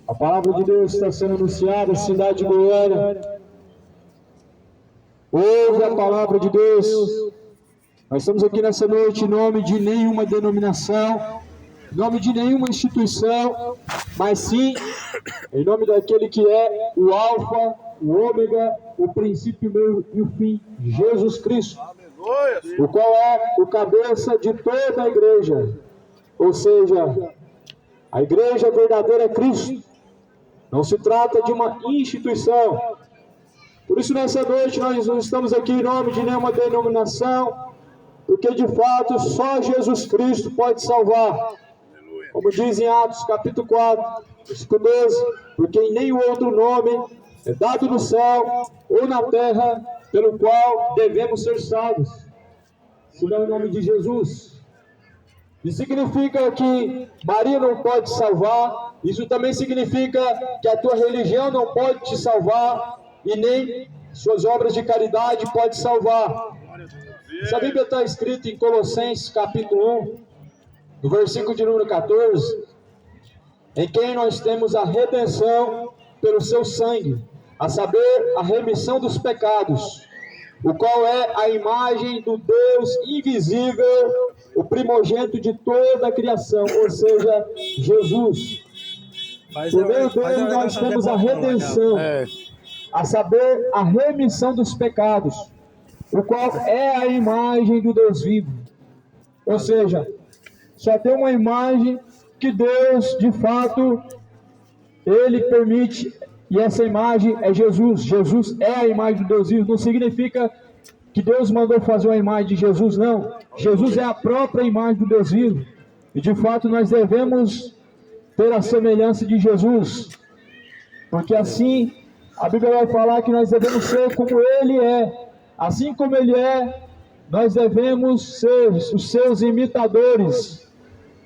A palavra de Deus está sendo anunciada, cidade de Goiânia. Ouve a palavra de Deus. Nós estamos aqui nessa noite em nome de nenhuma denominação, em nome de nenhuma instituição, mas sim em nome daquele que é o Alfa, o Ômega, o princípio, o meio e o fim, Jesus Cristo, o qual é o cabeça de toda a igreja, ou seja, a igreja verdadeira é Cristo. Não se trata de uma instituição. Por isso, nessa noite, nós não estamos aqui em nome de nenhuma denominação, porque de fato só Jesus Cristo pode salvar. Como diz em Atos capítulo 4, versículo 12, porque em nenhum outro nome é dado no céu ou na terra pelo qual devemos ser salvos, senão em nome de Jesus. Isso significa que Maria não pode salvar, isso também significa que a tua religião não pode te salvar e nem suas obras de caridade pode salvar. Essa Bíblia está escrita em Colossenses capítulo 1, no versículo de número 14, em quem nós temos a redenção pelo seu sangue, a saber, a remissão dos pecados, o qual é a imagem do Deus invisível, o primogênito de toda a criação, ou seja, Jesus. Por meio dele nós temos a redenção, a saber, a remissão dos pecados, o qual é a imagem do Deus vivo. Ou seja, só tem uma imagem que Deus, de fato, Ele permite, e essa imagem é Jesus. Jesus é a imagem do Deus vivo. Não significa que Deus mandou fazer uma imagem de Jesus, não. Jesus é a própria imagem do Deus vivo. E de fato nós devemos ter a semelhança de Jesus. Porque assim, a Bíblia vai falar que nós devemos ser como Ele é. Assim como Ele é, nós devemos ser os seus imitadores.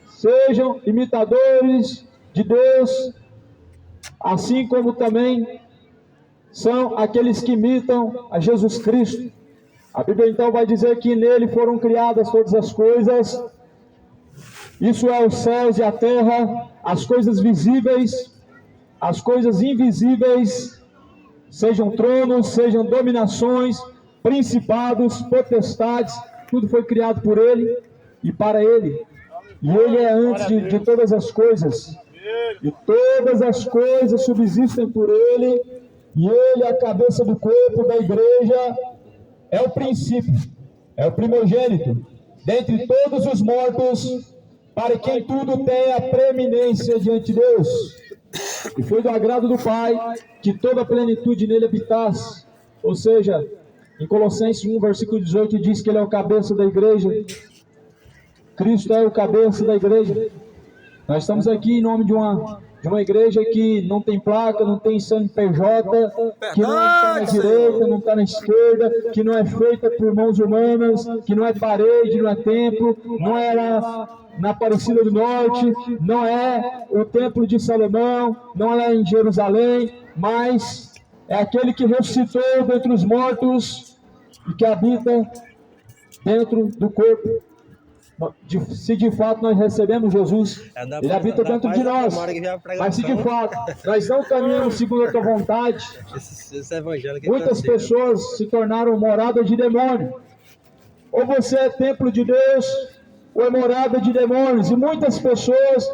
Sejam imitadores de Deus, assim como também são aqueles que imitam a Jesus Cristo. A Bíblia então vai dizer que nele foram criadas todas as coisas, isso é os céus e a terra, as coisas visíveis, as coisas invisíveis, sejam tronos, sejam dominações, principados, potestades, tudo foi criado por Ele e para Ele. E Ele é antes de todas as coisas. E todas as coisas subsistem por Ele. E Ele é a cabeça do corpo da igreja. É o princípio, é o primogênito, dentre todos os mortos, para quem tudo tem a preeminência diante de Deus. E foi do agrado do Pai que toda a plenitude nele habitasse. Ou seja, em Colossenses 1, versículo 18, diz que Ele é o cabeça da igreja. Cristo é o cabeça da igreja. Nós estamos aqui em nome de uma igreja que não tem placa, não tem CNPJ, que não está na direita, não está na esquerda, que não é feita por mãos humanas, que não é parede, não é templo, não é na Aparecida do Norte, não é o Templo de Salomão, não é em Jerusalém, mas é aquele que ressuscitou dentre os mortos e que habita dentro do corpo. Se de fato nós recebemos Jesus, Ele habita dentro de nós. Mas se de fato nós não caminhamos segundo a tua vontade, muitas pessoas se tornaram morada de demônio. Ou você é templo de Deus, ou é morada de demônios. E muitas pessoas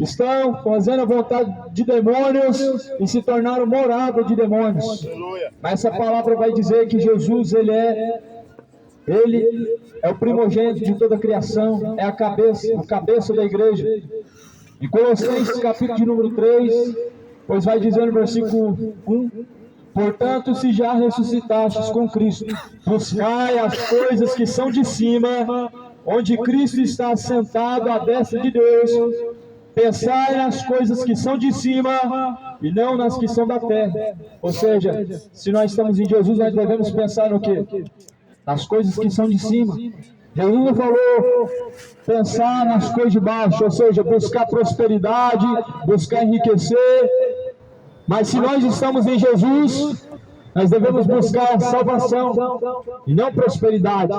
estão fazendo a vontade de demônios e se tornaram morada de demônios. Mas essa palavra vai dizer que Jesus, Ele é o primogênito de toda a criação, é a cabeça da igreja. Em Colossenses capítulo de número 3, pois vai dizer no versículo 1, portanto, se já ressuscitastes com Cristo, buscai as coisas que são de cima, onde Cristo está assentado à destra de Deus, pensai nas coisas que são de cima e não nas que são da terra. Ou seja, se nós estamos em Jesus, nós devemos pensar no quê? Nas coisas que são de cima. Jesus não falou pensar nas coisas de baixo, ou seja, buscar prosperidade, buscar enriquecer. Mas se nós estamos em Jesus, nós devemos buscar salvação e não prosperidade.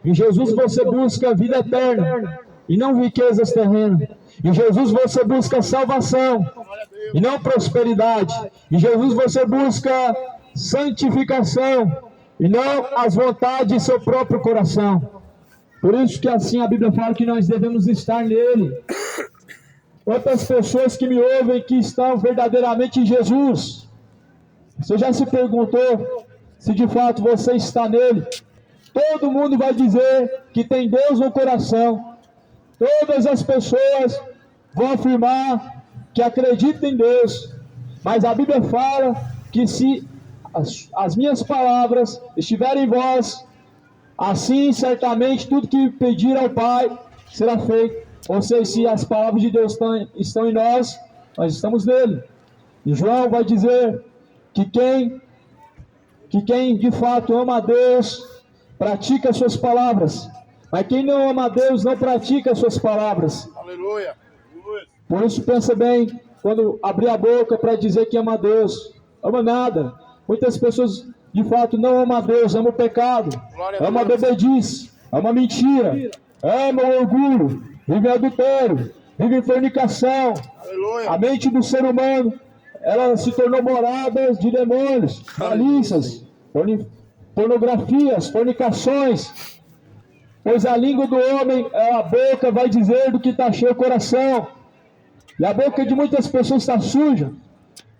Em Jesus você busca vida eterna e não riquezas terrenas. Em Jesus você busca salvação e não prosperidade. Em Jesus você busca santificação e não as vontades de seu próprio coração. Por isso que assim a Bíblia fala que nós devemos estar nele. Quantas pessoas que me ouvem que estão verdadeiramente em Jesus? Você já se perguntou se de fato você está nele? Todo mundo vai dizer que tem Deus no coração. Todas as pessoas vão afirmar que acreditam em Deus. Mas a Bíblia fala que se as minhas palavras estiverem em vós, assim certamente tudo que pedir ao Pai será feito. Ou seja, se as palavras de Deus estão em nós, nós estamos nele. E João vai dizer que quem de fato ama a Deus, pratica as suas palavras. Mas quem não ama a Deus, não pratica as suas palavras. Aleluia. Por isso pensa bem, quando abrir a boca para dizer que ama a Deus. Ama nada. Muitas pessoas de fato não amam a Deus, amam o pecado, amam a bebedice, amam a mentira, amam o orgulho, vivem adultério, vivem fornicação. Aleluia. A mente do ser humano, ela se tornou morada de demônios, malícias, pornografias, fornicações. Pois a língua do homem, a boca vai dizer do que está cheio o coração. E a boca de muitas pessoas está suja,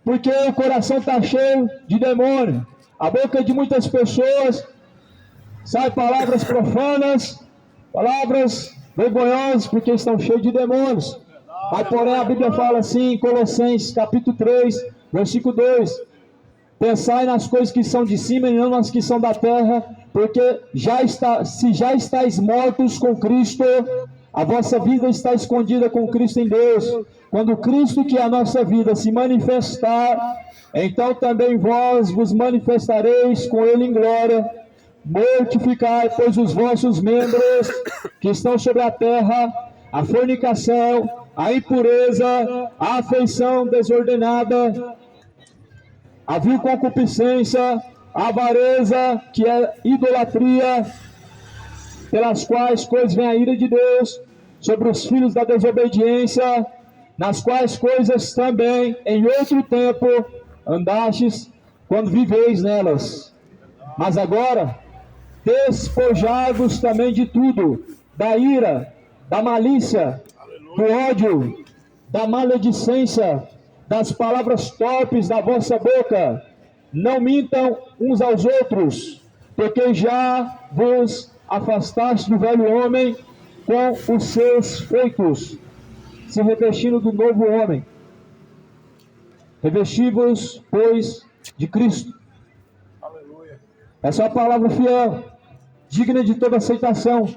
porque o coração está cheio de demônio. A boca de muitas pessoas sai palavras profanas, palavras vergonhosas, porque estão cheios de demônios. Mas porém a Bíblia fala assim em Colossenses capítulo 3, versículo 2: pensai nas coisas que são de cima e não nas que são da terra, porque se já estáis mortos com Cristo, a vossa vida está escondida com Cristo em Deus. Quando Cristo, que é a nossa vida, se manifestar, então também vós vos manifestareis com Ele em glória. Mortificai, pois, os vossos membros que estão sobre a terra, a fornicação, a impureza, a afeição desordenada, a vil concupiscência, a avareza, que é idolatria, pelas quais coisas vem a ira de Deus sobre os filhos da desobediência, nas quais coisas também em outro tempo andastes quando viveis nelas. Mas agora despojai-vos também de tudo, da ira, da malícia, do ódio, da maledicência, das palavras torpes da vossa boca. Não mintam uns aos outros, porque já vos afastaste do velho homem com os seus feitos, se revestindo do novo homem. Revesti-vos, pois, de Cristo. Aleluia. Essa é a palavra fiel, digna de toda aceitação.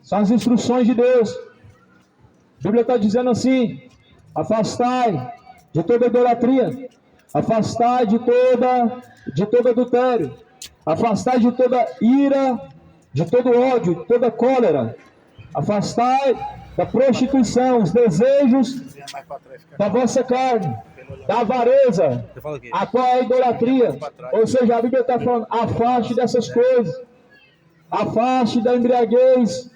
São as instruções de Deus. A Bíblia está dizendo assim: afastai de toda idolatria, afastai de todo adultério, afastai de toda ira, de todo ódio, de toda cólera, afastai da prostituição, os desejos da vossa carne, da avareza, a qual é a idolatria. Ou seja, a Bíblia está falando: afaste dessas coisas, afaste da embriaguez,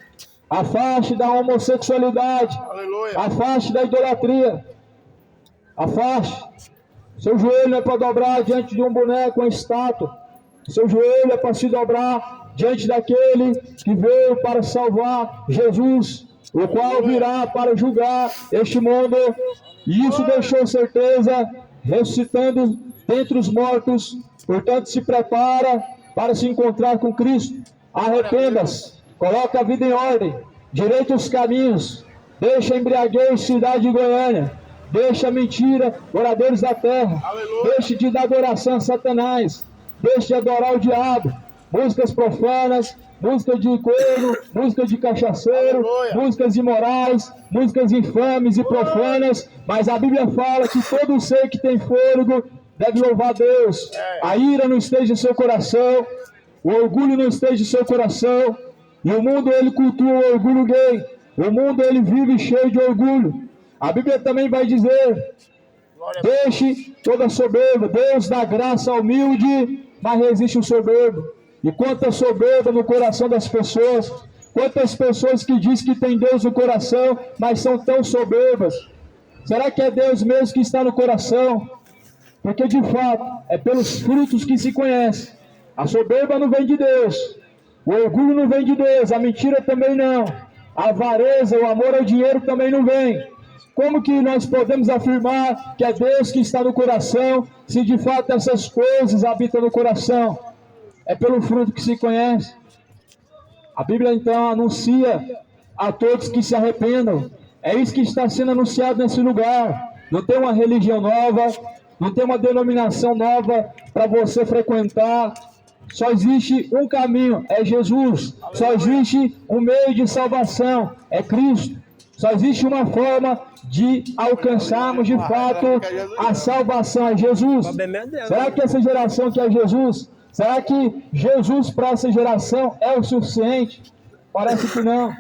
afaste da homossexualidade, Aleluia. afaste da idolatria, afaste. Seu joelho não é para dobrar diante de um boneco, uma estátua. Seu joelho é para se dobrar diante daquele que veio para salvar, Jesus, o qual virá para julgar este mundo. E isso deixou certeza, ressuscitando dentre os mortos. Portanto, se prepara para se encontrar com Cristo. Arrependa-se, coloca a vida em ordem, direita os caminhos, deixa a embriaguez, cidade de Goiânia, deixa a mentira, moradores da terra, deixe de dar adoração a Satanás, deixe de adorar o diabo, músicas profanas, música de coelho, música de cachaceiro, músicas imorais, músicas infames e profanas. Mas a Bíblia fala que todo ser que tem fôlego deve louvar a Deus. A ira não esteja em seu coração, o orgulho não esteja em seu coração. E o mundo, ele cultua o orgulho gay. O mundo, ele vive cheio de orgulho. A Bíblia também vai dizer: deixe toda soberba. Deus dá graça ao humilde, mas resiste o soberbo. E quanta soberba no coração das pessoas. Quantas pessoas que dizem que tem Deus no coração, mas são tão soberbas. Será que é Deus mesmo que está no coração? Porque de fato, é pelos frutos que se conhece. A soberba não vem de Deus, o orgulho não vem de Deus, a mentira também não, a avareza, o amor ao dinheiro também não vem. Como que nós podemos afirmar que é Deus que está no coração, se de fato essas coisas habitam no coração? É pelo fruto que se conhece. A Bíblia então anuncia a todos que se arrependam. É isso que está sendo anunciado nesse lugar. Não tem uma religião nova, não tem uma denominação nova para você frequentar. Só existe um caminho, é Jesus. Só existe um meio de salvação, é Cristo. Só existe uma forma de alcançarmos de fato a salvação, é Jesus. Será que essa geração quer Jesus? Será que Jesus para essa geração é o suficiente? Parece que não.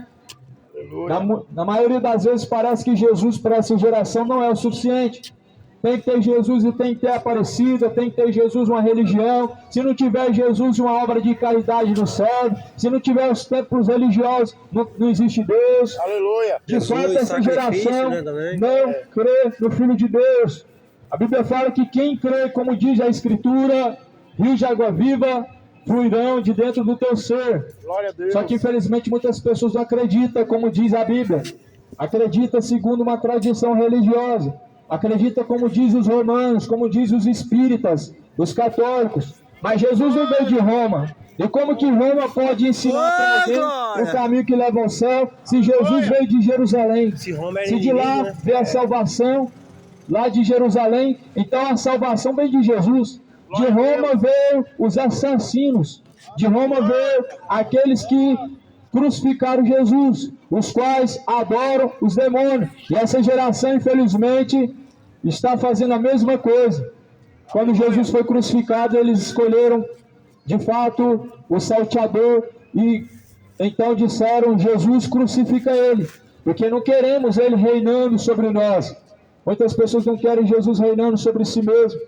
Na maioria das vezes parece que Jesus para essa geração não é o suficiente. Tem que ter Jesus e tem que ter Aparecida, tem que ter Jesus uma religião. Se não tiver Jesus uma obra de caridade não serve. Se não tiver os templos religiosos, não existe Deus. Aleluia. De fato essa geração não crê no Filho de Deus. A Bíblia fala que quem crê, como diz a Escritura, rios de água viva fluirão de dentro do teu ser. Glória a Deus. Só que infelizmente muitas pessoas não acreditam, como diz a Bíblia. Acredita segundo uma tradição religiosa. Acredita como diz os romanos, como diz os espíritas, os católicos. Mas Jesus não veio de Roma. E como que Roma pode ensinar para alguém o caminho que leva ao céu, se Jesus veio de Jerusalém? Se de lá veio a salvação, lá de Jerusalém, então a salvação vem de Jesus. De Roma veio os assassinos. De Roma veio aqueles que crucificaram Jesus, os quais adoram os demônios. E essa geração, infelizmente, está fazendo a mesma coisa. Quando Jesus foi crucificado, eles escolheram, de fato, o salteador e então disseram: Jesus, crucifica ele, porque não queremos ele reinando sobre nós. Muitas pessoas não querem Jesus reinando sobre si mesmo.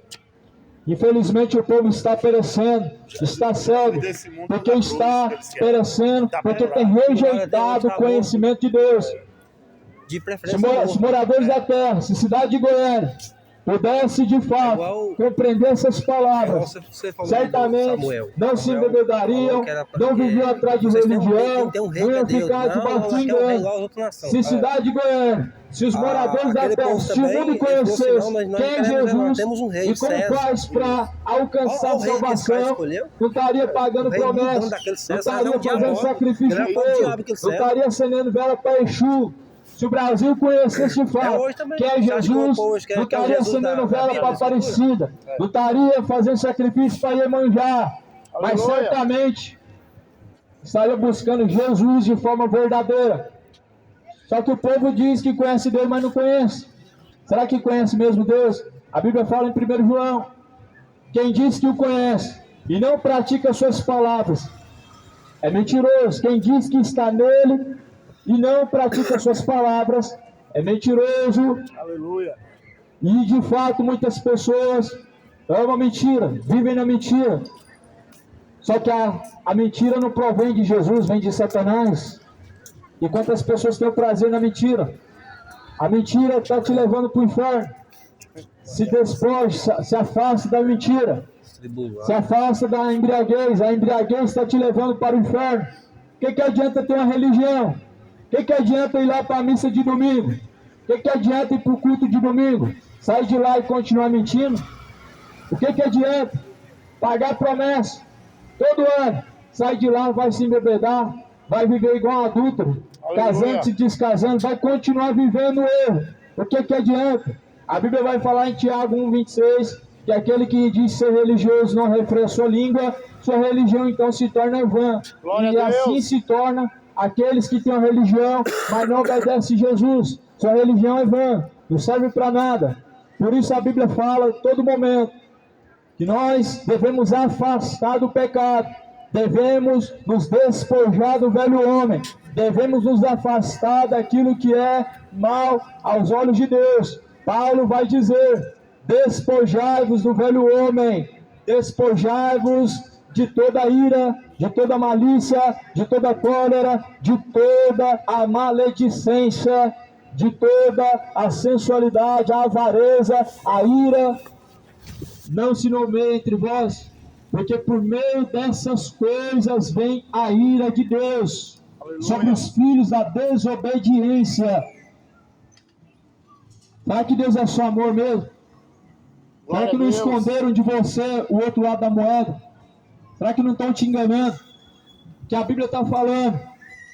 Infelizmente o povo está perecendo, está cego, porque está perecendo, porque tem rejeitado o conhecimento de Deus. Se moradores da terra, se cidade de Goiânia, pudesse de fato compreender essas palavras, certamente não se embebedariam, não viviam atrás de religião, não iam ficar debaixo de engano. Se cidade de Goiânia, se os moradores da terra, se o mundo conhecesse quem é Jesus e como faz para alcançar a salvação, não estaria pagando promessa, não estaria fazendo sacrifício de ouro, não estaria acendendo vela para Exu. Se o Brasil conhecesse de fato quem é Jesus, não estaria acendendo vela para Aparecida, não estaria fazendo sacrifício para Iemanjá, mas certamente estaria buscando Jesus de forma verdadeira. Só que o povo diz que conhece Deus, mas não conhece. Será que conhece mesmo Deus? A Bíblia fala em 1 João: quem diz que o conhece e não pratica suas palavras é mentiroso. Quem diz que está nele e não pratica suas palavras é mentiroso. Aleluia. E de fato muitas pessoas amam a mentira, vivem na mentira. Só que a mentira não provém de Jesus, vem de Satanás. E quantas pessoas têm o prazer na mentira? A mentira está te levando para o inferno. Se despoje, se afaste da mentira. Se afasta da embriaguez. A embriaguez está te levando para o inferno. O que adianta ter uma religião? O que adianta ir lá para a missa de domingo? O que adianta ir para o culto de domingo? Sair de lá e continuar mentindo? O que adianta? Pagar promessa todo ano. Sai de lá, vai se embebedar, vai viver igual um adúltero, casando, se descasando, vai continuar vivendo o erro. O que adianta? A Bíblia vai falar em Tiago 1,26, que aquele que diz ser religioso não refreia sua língua, sua religião então se torna vã. E assim se torna aqueles que têm uma religião, mas não obedecem Jesus. Sua religião é vã, não serve para nada. Por isso a Bíblia fala em todo momento que nós devemos afastar do pecado, devemos nos despojar do velho homem, devemos nos afastar daquilo que é mal aos olhos de Deus. Paulo vai dizer: despojai-vos do velho homem, despojai-vos de toda ira, de toda malícia, de toda cólera, de toda a maledicência, de toda a sensualidade, a avareza, a ira, não se nomeia entre vós, porque por meio dessas coisas vem a ira de Deus sobre os filhos da desobediência. Será que Deus é só amor mesmo? Será que não esconderam de você o outro lado da moeda? Será que não estão te enganando? Que a Bíblia está falando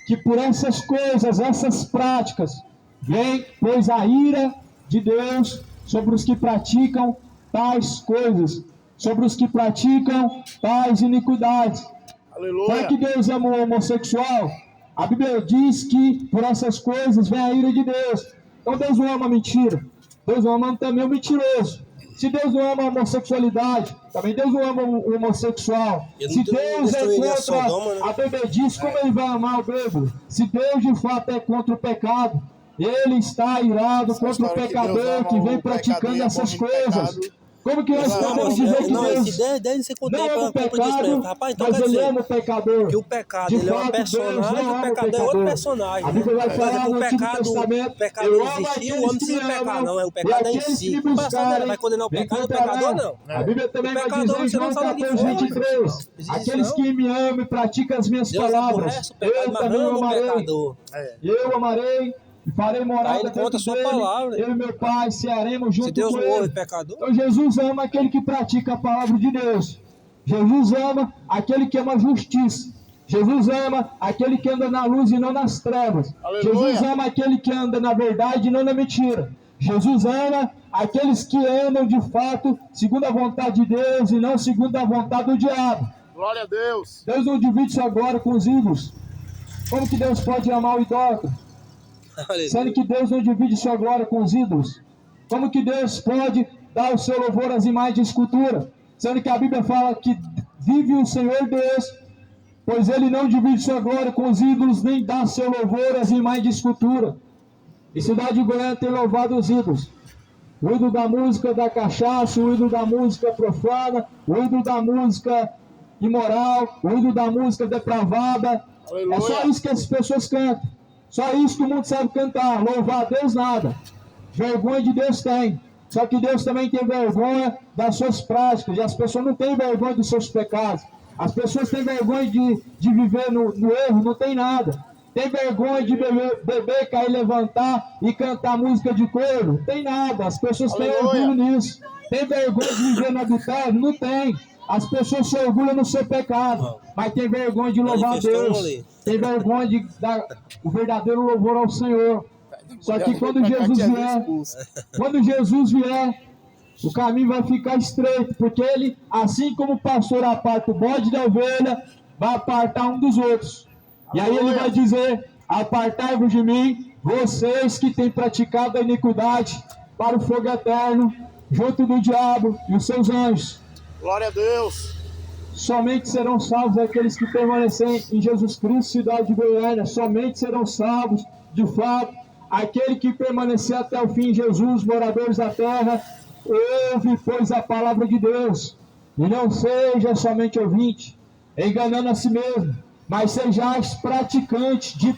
que por essas coisas, essas práticas, vem, pois, a ira de Deus sobre os que praticam tais coisas, sobre os que praticam tais iniquidades. Aleluia. Será que Deus ama o homossexual? A Bíblia diz que por essas coisas vem a ira de Deus. Então Deus não ama mentira. Deus não ama também o mentiroso. Se Deus não ama a homossexualidade, também Deus não ama o homossexual. Se Deus é contra a bebedice, como ele vai amar o bêbado? Se Deus de fato é contra o pecado, ele está irado contra o pecador que vem praticando essas coisas. Como que nós podemos dizer que Deus não ama o pecado, mas ele ama o pecador? Que o pecado ele é um personagem, o pecador é outro personagem. A Bíblia vai falar no Antigo Testamento, o pecado não existia, o homem precisa pecar, não, é o pecado em si. O pastor vai condenar o pecado, o pecador não. A Bíblia também vai dizer em João 14:23, aqueles que me amam e praticam as minhas palavras, eu também o amarei. Eu amarei e farei morada dentro dele, eu e meu Pai cearemos junto com ele. Então Jesus ama aquele que pratica a palavra de Deus. Jesus ama aquele que ama a justiça. Jesus ama aquele que anda na luz e não nas trevas. Aleluia. Jesus ama aquele que anda na verdade e não na mentira. Jesus ama aqueles que andam de fato segundo a vontade de Deus e não segundo a vontade do diabo. Glória a Deus. Deus não divide sua glória com os ídolos. Como que Deus pode amar o idólatra? Sendo que Deus não divide sua glória com os ídolos. Como que Deus pode dar o seu louvor às imagens de escultura? Sendo que a Bíblia fala que vive o Senhor Deus, pois ele não divide sua glória com os ídolos, nem dá seu louvor às imagens de escultura. E Cidade de Goiânia tem louvado os ídolos. O ídolo da música da cachaça, o ídolo da música profana, o ídolo da música imoral, o ídolo da música depravada. Aleluia. É só isso que as pessoas cantam. Só isso que o mundo sabe cantar. Louvar a Deus nada. Vergonha de Deus tem. Só que Deus também tem vergonha das suas práticas. E as pessoas não têm vergonha dos seus pecados. As pessoas têm vergonha de viver no erro. Não tem nada. Tem vergonha de beber, cair, levantar e cantar música de corno? Não tem nada. As pessoas têm orgulho nisso. Tem vergonha de viver no adultério? Não tem. As pessoas se orgulham no seu pecado, mas tem vergonha de louvar a Deus, tem vergonha de dar o verdadeiro louvor ao Senhor. Só que quando Jesus vier, o caminho vai ficar estreito, porque ele, assim como o pastor aparta o bode da ovelha, vai apartar um dos outros. E aí ele vai dizer: apartai-vos de mim, vocês que têm praticado a iniquidade, para o fogo eterno, junto do diabo e os seus anjos. Glória a Deus. Somente serão salvos aqueles que permanecerem em Jesus Cristo, Cidade de Goiânia. Somente serão salvos, de fato, aquele que permanecer até o fim. Jesus, moradores da terra, ouve, pois, a palavra de Deus, e não seja somente ouvinte, enganando a si mesmo, mas sejais praticantes de